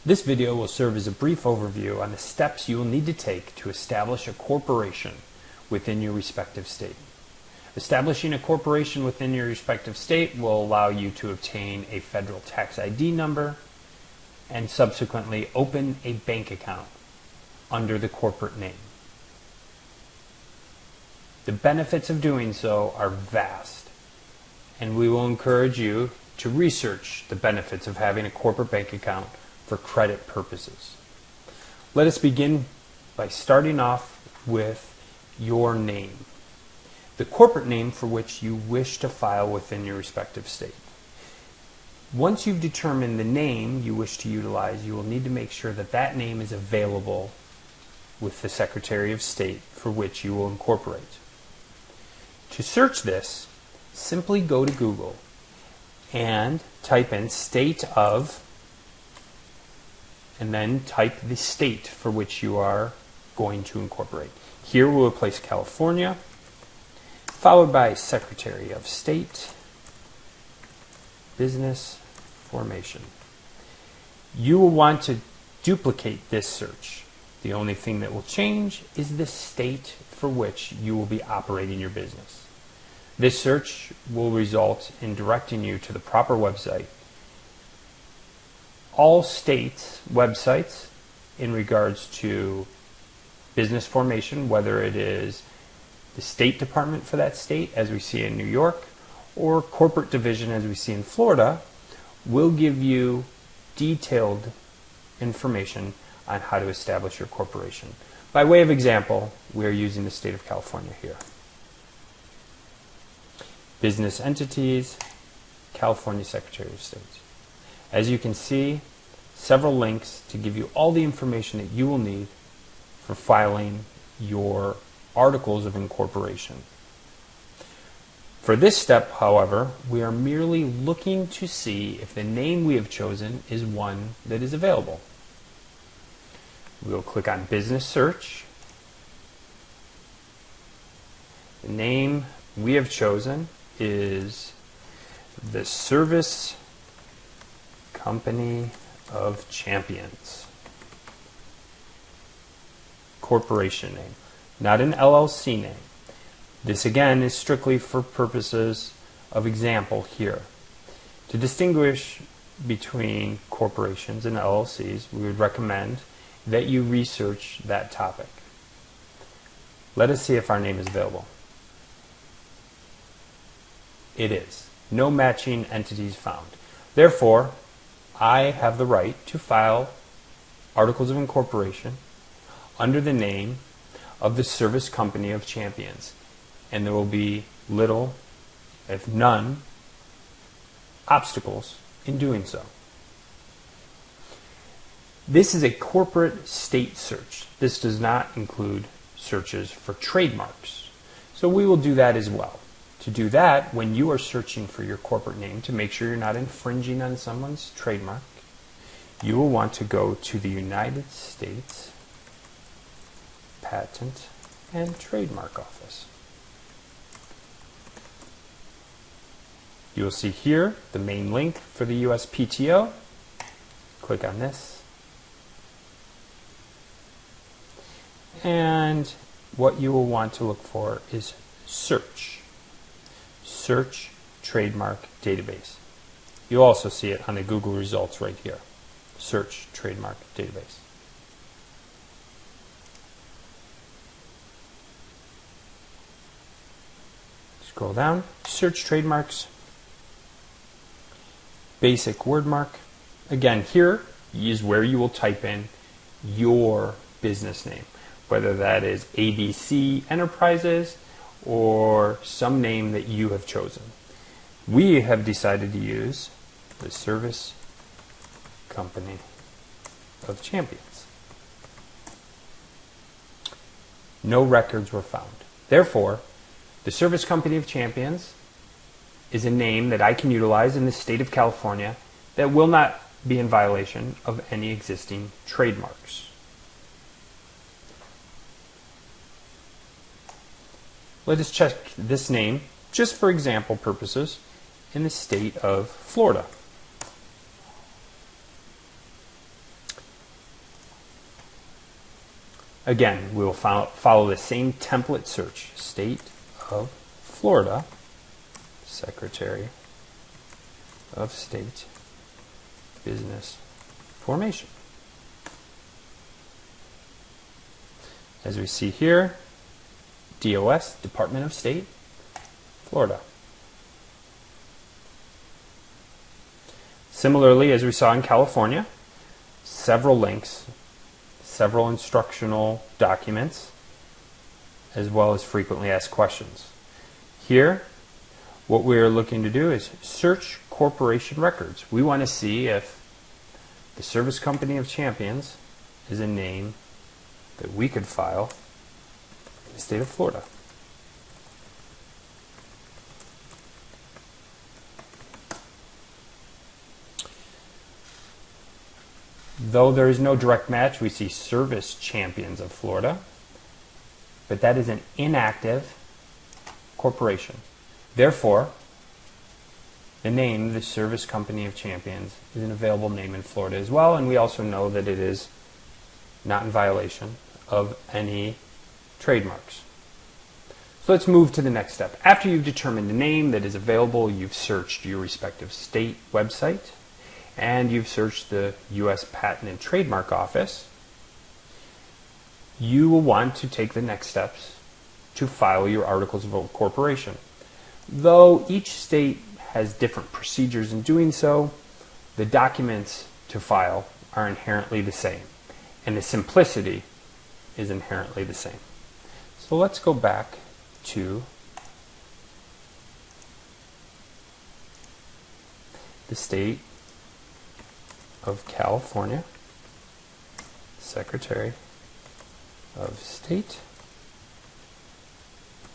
This video will serve as a brief overview on the steps you will need to take to establish a corporation within your respective state. Establishing a corporation within your respective state will allow you to obtain a federal tax ID number and subsequently open a bank account under the corporate name. The benefits of doing so are vast, and we will encourage you to research the benefits of having a corporate bank account for credit purposes. Let us begin by starting off with your name, the corporate name for which you wish to file within your respective state. Once you've determined the name you wish to utilize, you will need to make sure that that name is available with the Secretary of State for which you will incorporate. To search this, simply go to Google and type in state of, and then type the state for which you are going to incorporate. Here we'll place California, followed by Secretary of State, Business Formation. You will want to duplicate this search. The only thing that will change is the state for which you will be operating your business. This search will result in directing you to the proper website. All state websites in regards to business formation, whether it is the State Department for that state, as we see in New York, or corporate division, as we see in Florida, will give you detailed information on how to establish your corporation. By way of example, we are using the state of California here. Business entities, California Secretary of State. As you can see, several links to give you all the information that you will need for filing your articles of incorporation. For this step, however, we are merely looking to see if the name we have chosen is one that is available. We will click on Business Search. The name we have chosen is the Service Company of Champions. Corporation name, not an LLC name. This again is strictly for purposes of example here. To distinguish between corporations and LLCs, we would recommend that you research that topic. Let us see if our name is available. It is. No matching entities found. Therefore, I have the right to file articles of incorporation under the name of the Service Company of Champions, and there will be little, if none, obstacles in doing so. This is a corporate state search. This does not include searches for trademarks, so we will do that as well. To do that, when you are searching for your corporate name to make sure you're not infringing on someone's trademark, you will want to go to the United States Patent and Trademark Office. You will see here the main link for the USPTO. Click on this. And what you will want to look for is search. Search Trademark Database. You'll also see it on the Google results right here. Search Trademark Database. Scroll down, search trademarks, basic word mark. Again, here is where you will type in your business name, whether that is ABC Enterprises or some name that you have chosen. We have decided to use the Service Company of Champions. No records were found. Therefore, the Service Company of Champions is a name that I can utilize in the state of California that will not be in violation of any existing trademarks. Let us check this name, just for example purposes, in the state of Florida. Again, we will follow the same template search. State of Florida, Secretary of State, Business Formation. As we see here, DOS, Department of State, Florida. Similarly, as we saw in California, several links, several instructional documents, as well as frequently asked questions. Here, what we are looking to do is search corporation records. We want to see if the Service Company of Champions is a name that we could file in the state of Florida. Though there is no direct match, we see Service Champions of Florida, but that is an inactive corporation. Therefore, the name, the Service Company of Champions, is an available name in Florida as well, and we also know that it is not in violation of any trademarks. So let's move to the next step. After you've determined a name that is available, you've searched your respective state website, and you've searched the U.S. Patent and Trademark Office, you will want to take the next steps to file your Articles of Incorporation. Though each state has different procedures in doing so, the documents to file are inherently the same, and the simplicity is inherently the same. So let's go back to the state of California, Secretary of State,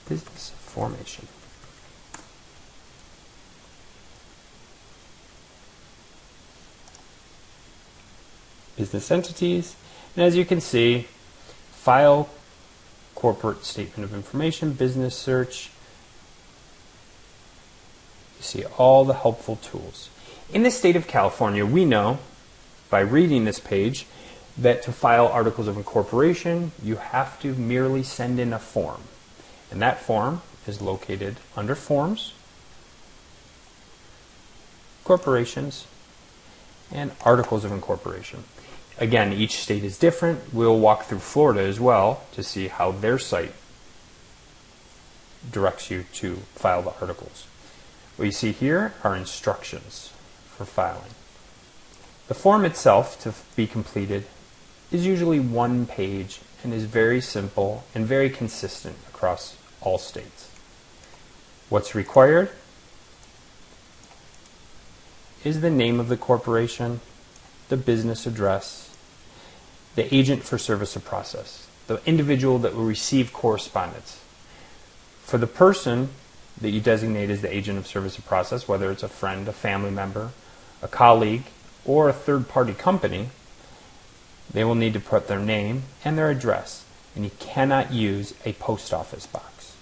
Business Formation. Business entities, and as you can see, file, corporate statement of information, business search. You see all the helpful tools. In the state of California, we know by reading this page that to file Articles of Incorporation, you have to merely send in a form. And that form is located under Forms, Corporations, and Articles of Incorporation. Again, each state is different. We'll walk through Florida as well to see how their site directs you to file the articles. What you see here are instructions for filing. The form itself to be completed is usually one page and is very simple and very consistent across all states. What's required is the name of the corporation, the business address, the agent for service of process, the individual that will receive correspondence. For the person that you designate as the agent of service of process, whether it's a friend, a family member, a colleague, or a third-party company, they will need to put their name and their address, and you cannot use a post office box.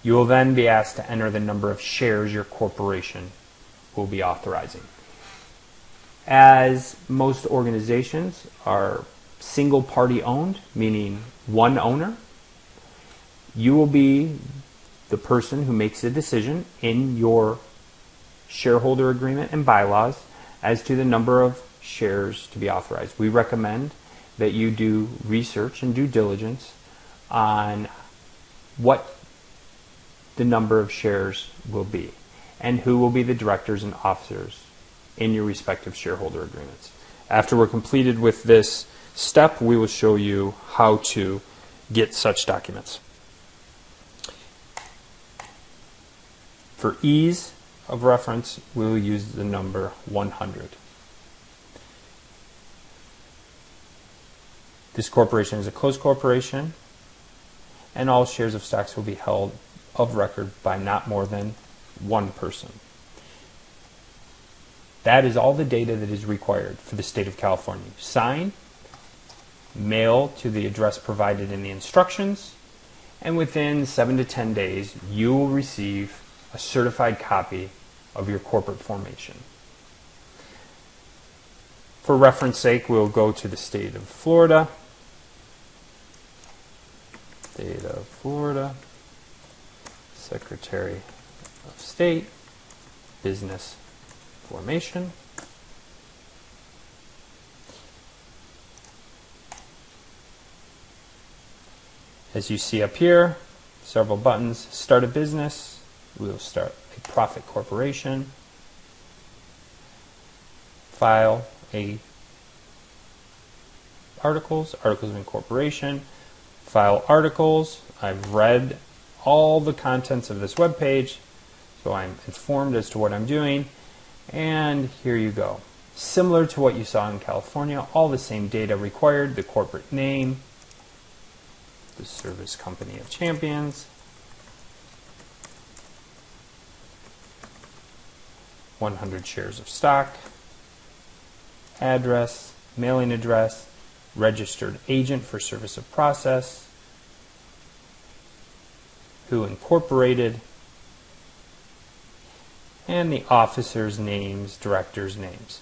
You will then be asked to enter the number of shares your corporation will be authorizing. As most organizations are single-party owned, meaning one owner, you will be the person who makes the decision in your shareholder agreement and bylaws as to the number of shares to be authorized. We recommend that you do research and due diligence on what the number of shares will be and who will be the directors and officers in your respective shareholder agreements. After we're completed with this step, we will show you how to get such documents. For ease of reference, we will use the number 100. This corporation is a closed corporation, and all shares of stocks will be held of record by not more than one person. That is all the data that is required for the state of California. Sign, mail to the address provided in the instructions, and within 7 to 10 days, you will receive a certified copy of your corporate formation. For reference sake, we'll go to the state of Florida State of Florida, Secretary of State, Business Formation. As you see up here, several buttons. Start a business. We will start a profit corporation. File a articles of incorporation. File articles. I've read all the contents of this web page, so I'm informed as to what I'm doing. And here you go. Similar to what you saw in California, all the same data required: the corporate name, the Service Company of Champions, 100 shares of stock, address, mailing address, registered agent for service of process, who incorporated, and the officers' names, directors' names.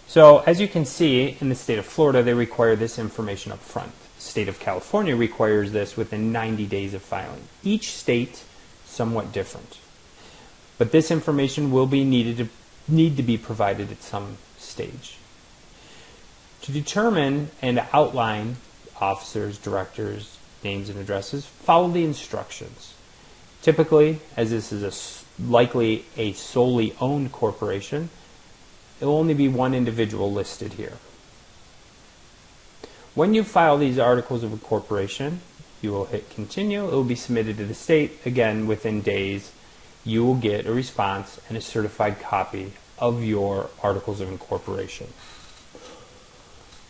So as you can see, in the state of Florida, they require this information up front. The state of California requires this within 90 days of filing. Each state somewhat different. But this information will be need to be provided at some stage. To determine and outline officers, directors, names, and addresses, follow the instructions. Typically, as this is likely a solely owned corporation, there will only be one individual listed here. When you file these articles of incorporation, you will hit continue. It will be submitted to the state. Again, within days, you will get a response and a certified copy of your articles of incorporation.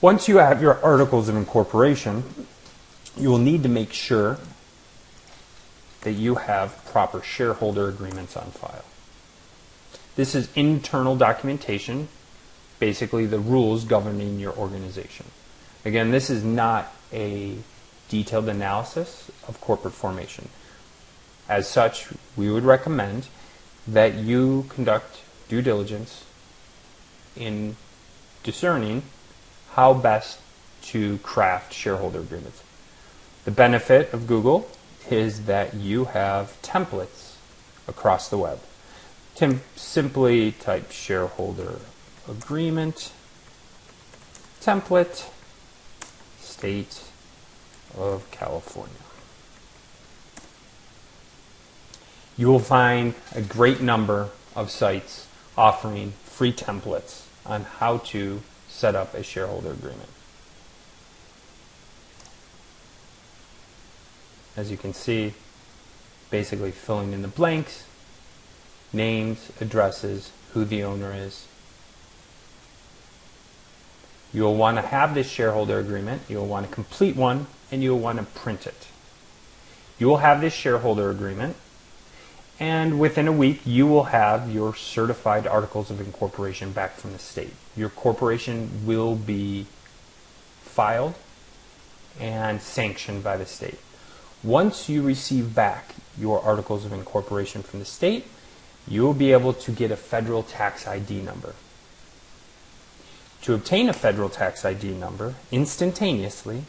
Once you have your articles of incorporation, you will need to make sure that you have proper shareholder agreements on file. This is internal documentation, basically the rules governing your organization. Again, this is not a detailed analysis of corporate formation. As such, we would recommend that you conduct due diligence in discerning how best to craft shareholder agreements. The benefit of Google is that you have templates across the web. Simply type shareholder agreement, template, State of California. You will find a great number of sites offering free templates on how to set up a shareholder agreement. As you can see, basically filling in the blanks, names, addresses, who the owner is. You will want to have this shareholder agreement, you will want to complete one, and you will want to print it. You will have this shareholder agreement, and within a week you will have your certified articles of incorporation back from the state. Your corporation will be filed and sanctioned by the state. Once you receive back your articles of incorporation from the state, you will be able to get a federal tax ID number. To obtain a federal tax ID number instantaneously,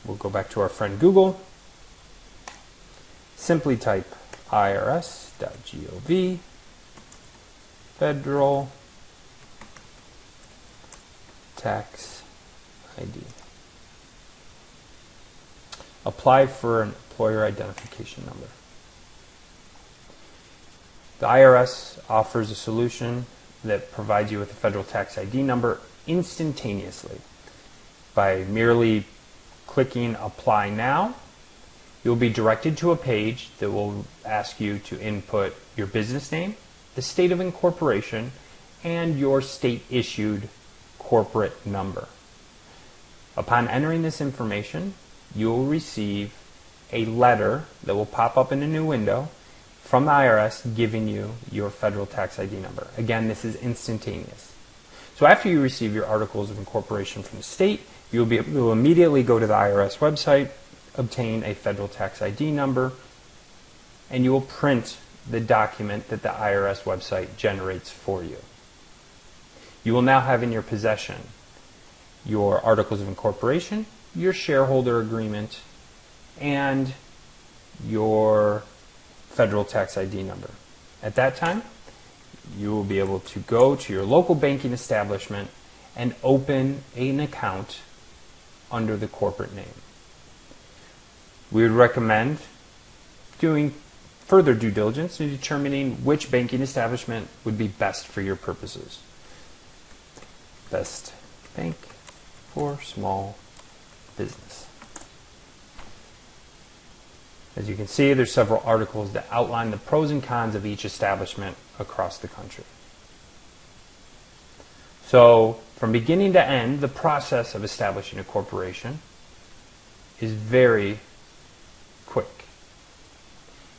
we'll go back to our friend Google. Simply type irs.gov, federal tax ID. Apply for an employer identification number. The IRS offers a solution that provides you with a federal tax ID number instantaneously. By merely clicking Apply Now, you'll be directed to a page that will ask you to input your business name, the state of incorporation, and your state-issued corporate number. Upon entering this information, you will receive a letter that will pop up in a new window from the IRS giving you your federal tax ID number. Again, this is instantaneous. So after you receive your articles of incorporation from the state, you'll be able to immediately go to the IRS website, obtain a federal tax ID number, and you will print the document that the IRS website generates for you. You will now have in your possession your articles of incorporation, your shareholder agreement, and your federal tax ID number. At that time, you will be able to go to your local banking establishment and open an account under the corporate name. We would recommend doing further due diligence in determining which banking establishment would be best for your purposes. Best bank for small business. As you can see, there's several articles that outline the pros and cons of each establishment across the country. So, from beginning to end, the process of establishing a corporation is very quick,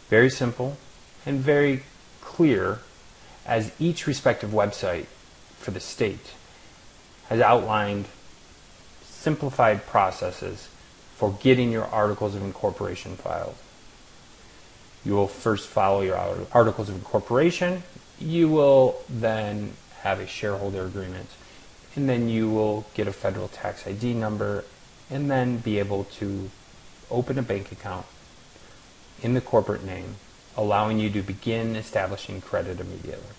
very simple, and very clear, as each respective website for the state has outlined simplified processes for getting your articles of incorporation filed. You will first follow your articles of incorporation. You will then have a shareholder agreement, and then you will get a federal tax ID number, and then be able to open a bank account in the corporate name, allowing you to begin establishing credit immediately.